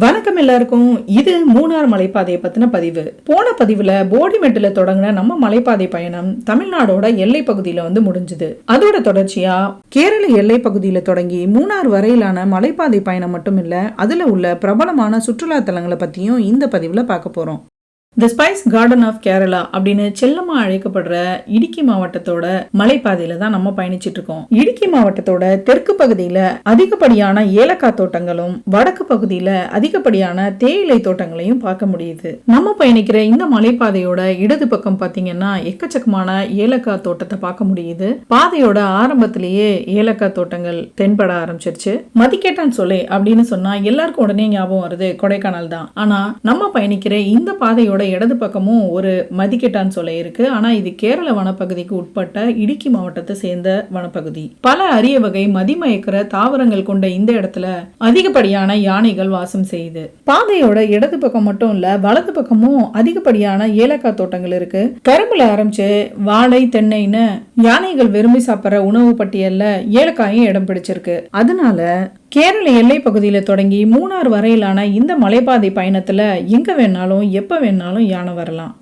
வணக்கம் எல்லாருக்கும். இது மூணார் மலைப்பாதையை பத்தின பதிவு. போன பதிவுல போடிமெட்டுல தொடங்கின நம்ம மலைப்பாதை பயணம் தமிழ்நாடோட எல்லை பகுதியில முடிஞ்சுது. அதோட தொடர்ச்சியா கேரள எல்லை பகுதியில தொடங்கி மூணார் வரையிலான மலைப்பாதை பயணம் மட்டும் இல்ல, அதுல உள்ள பிரபலமான சுற்றுலா தலங்களை பத்தியும் இந்த பதிவுல பார்க்க போறோம். தி ஸ்பைஸ் கார்டன் ஆஃப் கேரளா அப்படின்னு செல்லமா அழைக்கப்படுற இடுக்கி மாவட்டத்தோட மலைப்பாதையில தான் நம்ம பயணிச்சிட்டு இருக்கோம். இடுக்கி மாவட்டத்தோட தெற்கு பகுதியில அதிகப்படியான ஏலக்காய் தோட்டங்களும் வடக்கு பகுதியில அதிகப்படியான தேயிலை தோட்டங்களையும் பார்க்க முடியுது. நம்ம பயணிக்கிற இந்த மலைப்பாதையோட இடது பக்கம் பாத்தீங்கன்னா எக்கச்சக்கமான ஏலக்காய் தோட்டத்தை பார்க்க முடியுது. பாதையோட ஆரம்பத்திலேயே ஏலக்காய் தோட்டங்கள் தென்பட ஆரம்பிச்சிருச்சு. மதிக்கேட்டான் சோலை அப்படின்னு சொன்னா எல்லாருக்கும் உடனே ஞாபகம் வருது கொடைக்கானல் தான். ஆனா நம்ம பயணிக்கிற இந்த பாதையோட இடது பக்கமும் ஒரு மதிக்கெட்டான் சோலை இருக்கு. ஆனா இது கேரள வனப்பகுதிக்கு உட்பட்ட இடுக்கி மாவட்டத்தை சேர்ந்த வனப்பகுதி. பல அரிய வகை மதிமயக்கிற தாவரங்கள் கொண்ட இந்த இடத்துல அதிகப்படியான யானைகள் வாசம் செய்யுது. பாதையோட இடது பக்கம் மட்டும் இல்ல, வலது பக்கமும் அதிகப்படியான ஏலக்காய் தோட்டங்கள் இருக்கு. கரும்புல ஆரம்பிச்சு வாழை, தென்னைன்னு யானைகள் விரும்பி சாப்பிட்ற உணவு பட்டியல்ல ஏலக்காயும் இடம் பிடிச்சிருக்கு. அதனால கேரள எல்லை பகுதியில தொடங்கி மூணார் வரையிலான இந்த மலைப்பாதை பயணத்துல எங்க வேணாலும் எப்ப வேணாலும் யானை வரலாம்.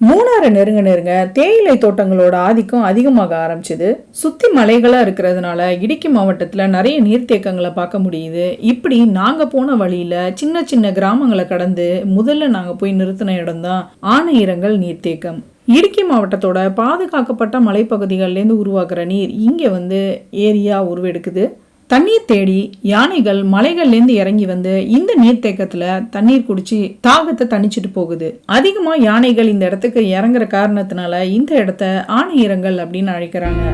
மூணாரை நெருங்க தேயிலை தோட்டங்களோட ஆதிக்கம் அதிகமாக ஆரம்பிச்சது. சுத்தி மலைகளா இருக்கிறதுனால இடுக்கி மாவட்டத்துல நிறைய நீர்த்தேக்கங்களை பார்க்க முடியுது. இப்படி நாங்க போன வழியில சின்ன சின்ன கிராமங்களை கடந்து முதல்ல நாங்க போய் நிறுத்தின இடம் தான் ஆனையிரங்கல் நீர்த்தேக்கம். இடுக்கி மாவட்டத்தோட பாதுகாக்கப்பட்ட மலைப்பகுதிகள்ல இருந்து உருவாக்குற நீர் இங்க ஏரியா உருவெடுக்குது. தண்ணீர் தேடி யானைகள் மலைகள்லேருந்து இறங்கி இந்த நீர்த்தேக்கத்துல தண்ணீர் குடிச்சு தாகத்தை தணிச்சிட்டு போகுது. அதிகமா யானைகள் இந்த இடத்துக்கு இறங்குற காரணத்தினால இந்த இடத்த ஆனையிரங்கல் அப்படின்னு அழைக்கிறாங்க.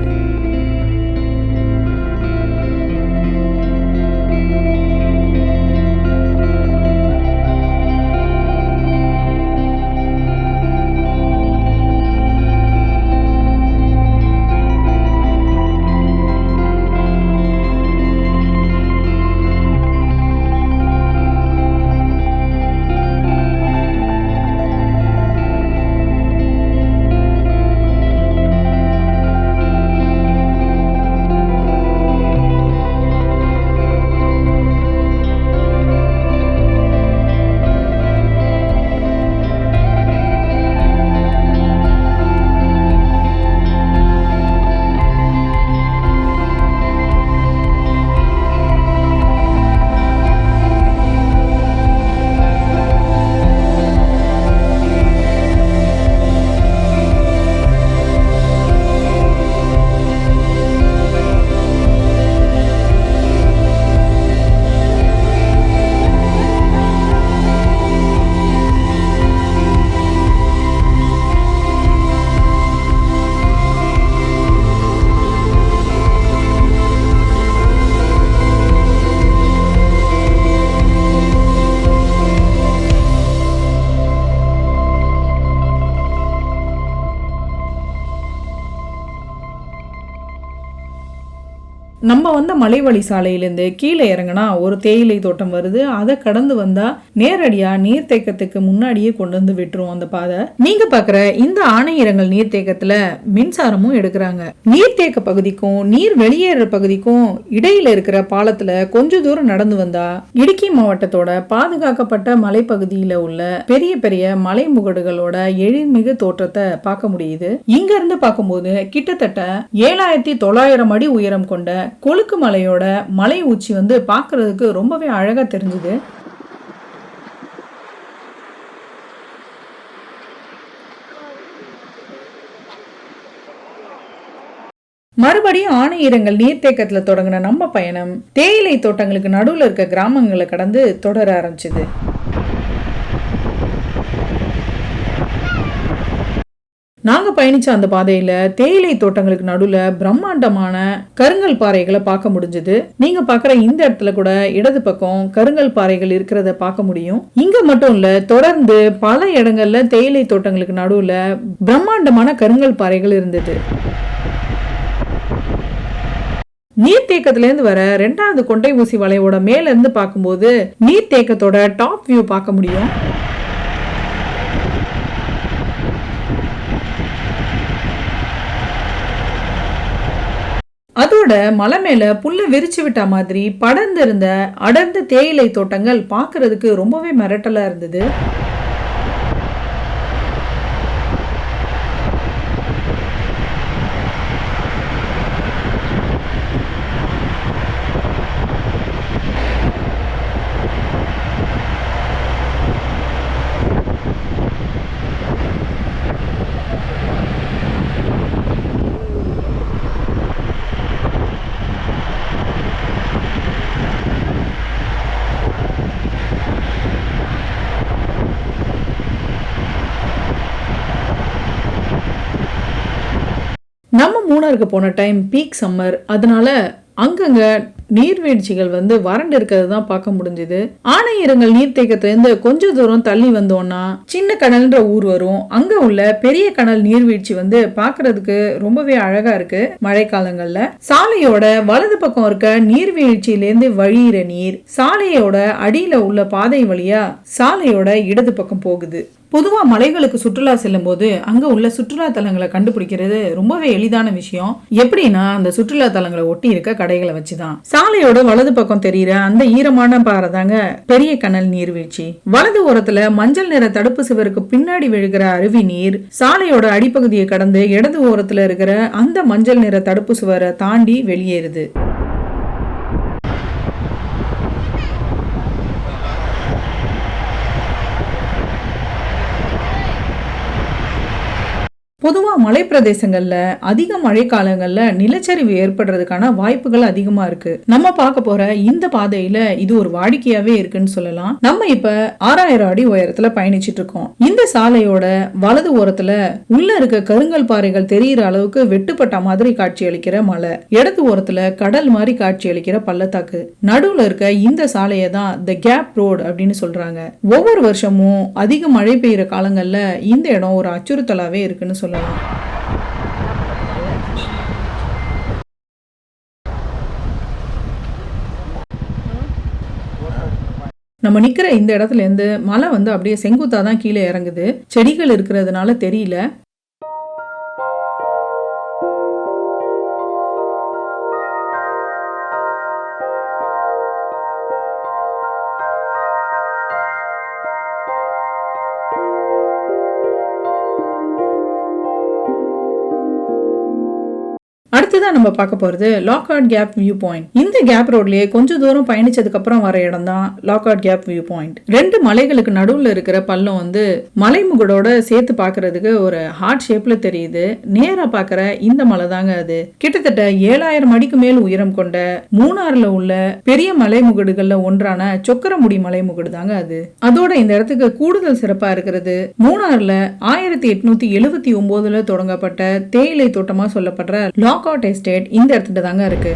நம்ம மலைவழி சாலையிலேருந்து கீழே இறங்கினா ஒரு தேயிலை தோட்டம் வருது. அதை கடந்து வந்தா நேரடியா நீர்த்தேக்கத்துக்கு முன்னாடியே கொண்டு வந்து விட்டுரும் அந்த பாதை. நீங்க பாக்குற இந்த ஆனையிரங்கல் நீர்த்தேக்கத்துல மின்சாரமும் எடுக்கிறாங்க. நீர்த்தேக்க பகுதிக்கும் நீர் வெளியேற பகுதிக்கும் இடையில இருக்கிற பாலத்துல கொஞ்ச தூரம் நடந்து வந்தா இடுக்கி மாவட்டத்தோட பாதுகாக்கப்பட்ட மலைப்பகுதியில உள்ள பெரிய பெரிய மலை முகடுகளோட எழில்மிகு தோற்றத்தை பார்க்க முடியுது. இங்க இருந்து பார்க்கும்போது கிட்டத்தட்ட 7900 அடி உயரம் கொண்ட கொழுக்கு மலையோட மலை உச்சி பார்க்கிறதுக்கு ரொம்பவே அழகா தெரிஞ்சுது. மறுபடியும் ஆனையிரங்கல் நீர்த்தேக்கத்துல தொடங்கின நம்ம பயணம் தேயிலை தோட்டங்களுக்கு நடுவுல இருக்க கிராமங்களை கடந்து தொடர ஆரம்பிச்சது. நாங்க பயணிச்ச அந்த பாதையில தேயிலை தோட்டங்களுக்கு நடுவுல பிரம்மாண்டமான கருங்கல் பாறைகளை பார்க்க முடிஞ்சது. நீங்க பாக்குற இந்த இடத்துல கூட இடது பக்கம் கருங்கல் பாறைகள் இருக்கிறத பார்க்க முடியும். இங்க மட்டும் இல்ல, தொடர்ந்து பல இடங்கள்ல தேயிலை தோட்டங்களுக்கு நடுவுல பிரம்மாண்டமான கருங்கல் பாறைகள் இருந்தது. நீர்த்தேக்கத்திலேருந்து வர 2வது கொண்டை ஊசி வளைவோட மேல இருந்து பார்க்கும்போது நீர்த்தேக்கத்தோட டாப் வியூ பார்க்க முடியும். அதோட மலை மேல புல்ல விரிச்சு விட்ட மாதிரி படர்ந்து இருந்த அடர்ந்த தேயிலை தோட்டங்கள் பார்க்கிறதுக்கு ரொம்பவே மிரட்டலா இருந்தது. நம்ம மூணாருக்கு போன டைம் பீக் சம்மர், அதனால அங்கங்க நீர்வீழ்ச்சிகள் வறண்டு இருக்கிறது தான் பார்க்க முடிஞ்சது. ஆனையரங்கல் நீர்த்தேக்கத்திலிருந்து கொஞ்ச தூரம் தள்ளி வந்தோம்னா சின்ன கடல்ன்ற ஊர் வரும். அங்க உள்ள பெரிய கடல் நீர்வீழ்ச்சி பார்க்கிறதுக்கு ரொம்பவே அழகா இருக்கு. மழை காலங்கள்ல சாலையோட வலது பக்கம் இருக்க நீர்வீழ்ச்சியிலேருந்து வழியிற நீர் சாலையோட அடியில உள்ள பாதை வழியா சாலையோட இடது பக்கம் போகுது. பொதுவா மலைகளுக்கு சுற்றுலா செல்லும் போது அங்க உள்ள சுற்றுலா தலங்களை கண்டுபிடிக்கிறது ரொம்பவே எளிதான விஷயம். எப்படின்னா, அந்த சுற்றுலா தலங்களை ஒட்டி இருக்க கடைகளை வச்சுதான். சாலையோட வலது பக்கம் தெரியுற அந்த ஈரமான பாறை தாங்க பெரிய கனல் நீர்வீழ்ச்சி. வலது ஓரத்துல மஞ்சள் நிற தடுப்பு சுவருக்கு பின்னாடி விழுகிற அருவி நீர் சாலையோட அடிப்பகுதியை கடந்து இடது ஓரத்துல இருக்கிற அந்த மஞ்சள் நிற தடுப்பு சுவரை தாண்டி வெளியேறுது. பொதுவா மலை பிரதேசங்கள்ல அதிக மழை காலங்கள்ல நிலச்சரிவு ஏற்படுறதுக்கான வாய்ப்புகள் அதிகமா இருக்கு. நம்ம பார்க்க போற இந்த பாதையில இது ஒரு வாடிக்கையாவே இருக்குன்னு சொல்லலாம். நம்ம இப்ப 6000 அடி உயரத்துல பயணிச்சிட்டு இருக்கோம். இந்த சாலையோட வலது ஓரத்துல உள்ள இருக்க கருங்கல் பாறைகள் தெரிகிற அளவுக்கு வெட்டுப்பட்ட மாதிரி காட்சி அளிக்கிற மலை, இடது ஓரத்துல கடல் மாதிரி காட்சி அளிக்கிற பள்ளத்தாக்கு, நடுவுல இருக்க இந்த சாலையை தான் தி கேப் ரோடு அப்படின்னு சொல்றாங்க. ஒவ்வொரு வருஷமும் அதிக மழை பெய்யுற காலங்கள்ல இந்த இடம் ஒரு அச்சுறுத்தலாவே இருக்குன்னு சொல்லலாம். நம்ம நிக்கிற இந்த இடத்துல இருந்து மலை அப்படியே செங்குத்தா தான் கீழே இறங்குது. செடிகள் இருக்கிறதுனால தெரியல. அடுத்ததான் நம்ம பார்க்க போறது லாக்ஹார்ட் கேப் வியூ பாயிண்ட். இந்த கேப் ரோட்லயே கொஞ்சம் தூரம் பயணிச்சதுக்கு அப்புறம் வர இடம் தான் லாக்ஹார்ட் கேப் வியூ பாயிண்ட். 2 மலைகளுக்கு நடுவுல இருக்கிற பள்ளம் மலைமுகடோட சேர்த்து பாக்குறதுக்கு ஒரு ஹார்ட் ஷேப்ல தெரியுது. நேரா பாக்குற இந்த மலை தாங்க அது. கிட்டத்தட்ட 7000 அடிக்கு மேல் உயரம் கொண்ட மூணாறுல உள்ள பெரிய மலைமுகடுகள்ல ஒன்றான சொக்கரமுடி மலைமுகடு தாங்க அது. அதோட இந்த இடத்துக்கு கூடுதல் சிறப்பா இருக்கிறது, மூணாறுல 1879 தொடங்கப்பட்ட தேயிலை தோட்டமா சொல்லப்படுற லாக்ஹார்ட் எஸ்டேட் இந்த இடத்துல தாங்க இருக்கு.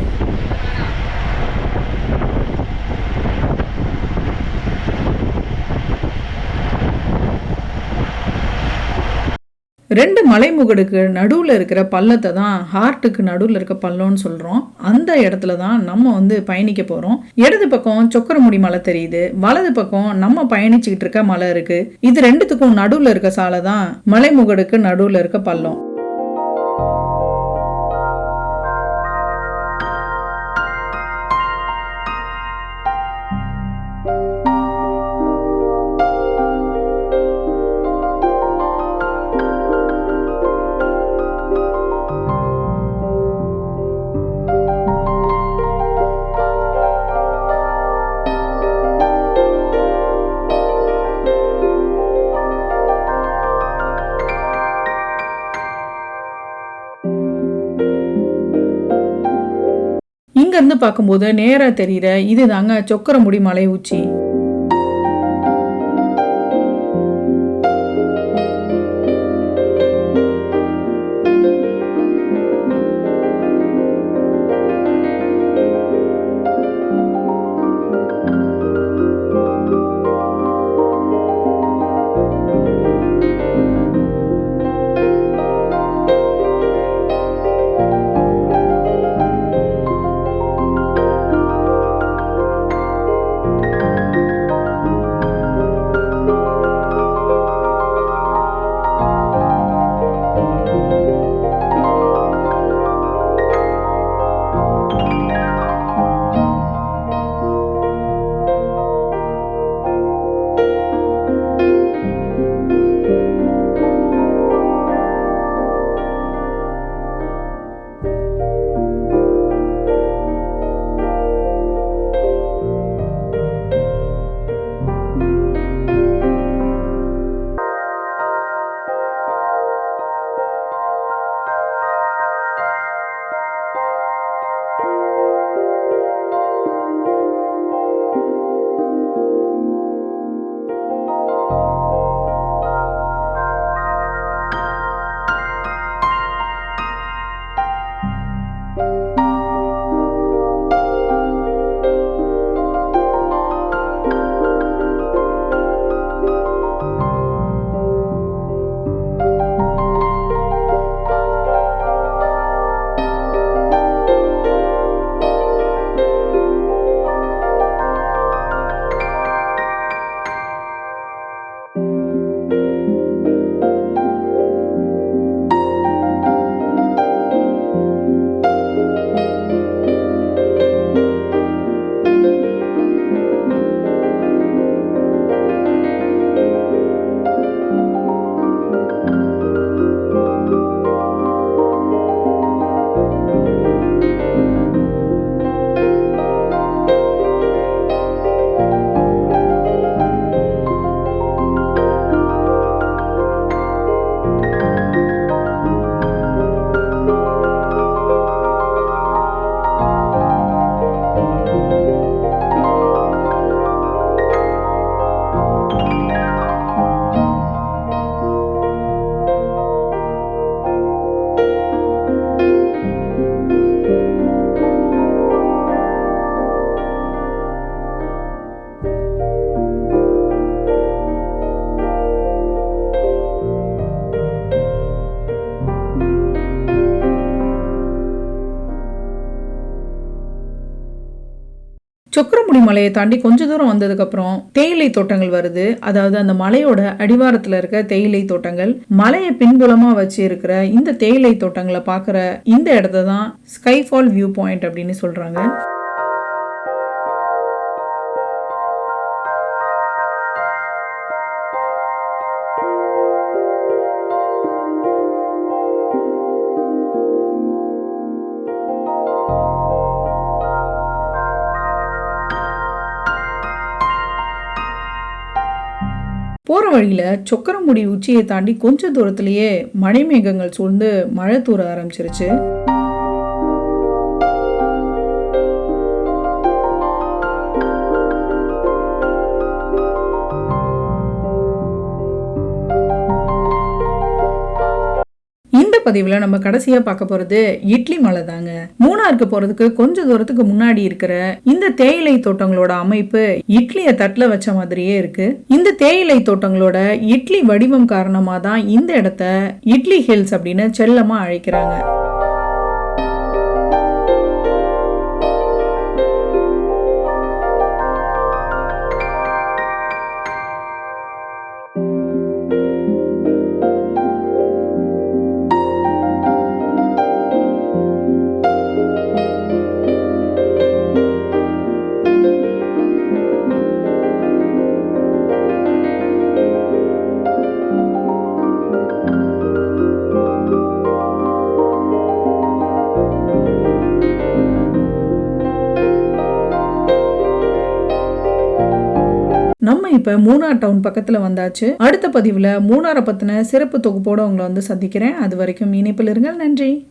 ரெண்டு மலைமுகடுக்கு நடுவுல இருக்கிற பள்ளத்தை தான் ஹார்ட்டுக்கு நடுவுல இருக்க பள்ளம்னு சொல்றோம். அந்த இடத்துல தான் நம்ம பயணிக்க போறோம். இடது பக்கம் சொக்கரமுடி மலை தெரியுது, வலது பக்கம் நம்ம பயணிச்சுக்கிட்டு இருக்க மலை இருக்கு. இது ரெண்டுத்துக்கும் நடுவுல இருக்க சாலை தான் மலைமுகடுக்கு நடுவுல இருக்க பள்ளம். இங்க இருந்து பார்க்கும்போது நேரா தெரியுற இதுதாங்க சொக்கரமுடி மலை உச்சி. சொக்கரமுடி மலையை தாண்டி கொஞ்ச தூரம் வந்ததுக்கு அப்புறம் தேயிலை தோட்டங்கள் வருது. அதாவது அந்த மலையோட அடிவாரத்துல இருக்க தேயிலை தோட்டங்கள். மலையை பின்புலமா வச்சு இருக்கிற இந்த தேயிலை தோட்டங்களை பாக்குற இந்த இடத்த தான் ஸ்கைஃபால் வியூ பாயிண்ட் அப்படின்னு சொல்றாங்க. போற வழியில சொக்கரமுடி உச்சியை தாண்டி கொஞ்ச தூரத்திலேயே மழை மேகங்கள் சூழ்ந்து மழை தூர ஆரம்பிச்சிருச்சு. இந்த பதிவுல நம்ம கடைசியா பார்க்க போறது இட்லி மலை தாங்க. மூணாருக்கு போறதுக்கு கொஞ்ச தூரத்துக்கு முன்னாடி இருக்கிற இந்த தேயிலை தோட்டங்களோட அமைப்பு இட்லிய தட்டுல வச்ச மாதிரியே இருக்கு. இந்த தேயிலை தோட்டங்களோட இட்லி வடிவம் காரணமா தான் இந்த இடத்த இட்லி ஹில்ஸ் அப்படின்னு செல்லமா அழைக்கிறாங்க. நம்ம இப்ப மூணார் டவுன் பக்கத்துல வந்தாச்சு. அடுத்த பதிவுல மூணாரை பத்தின சிறப்பு தொகுப்போட உங்களை வந்து சந்திக்கிறேன். அது வரைக்கும் இணைப்பில் இருங்கள். நன்றி.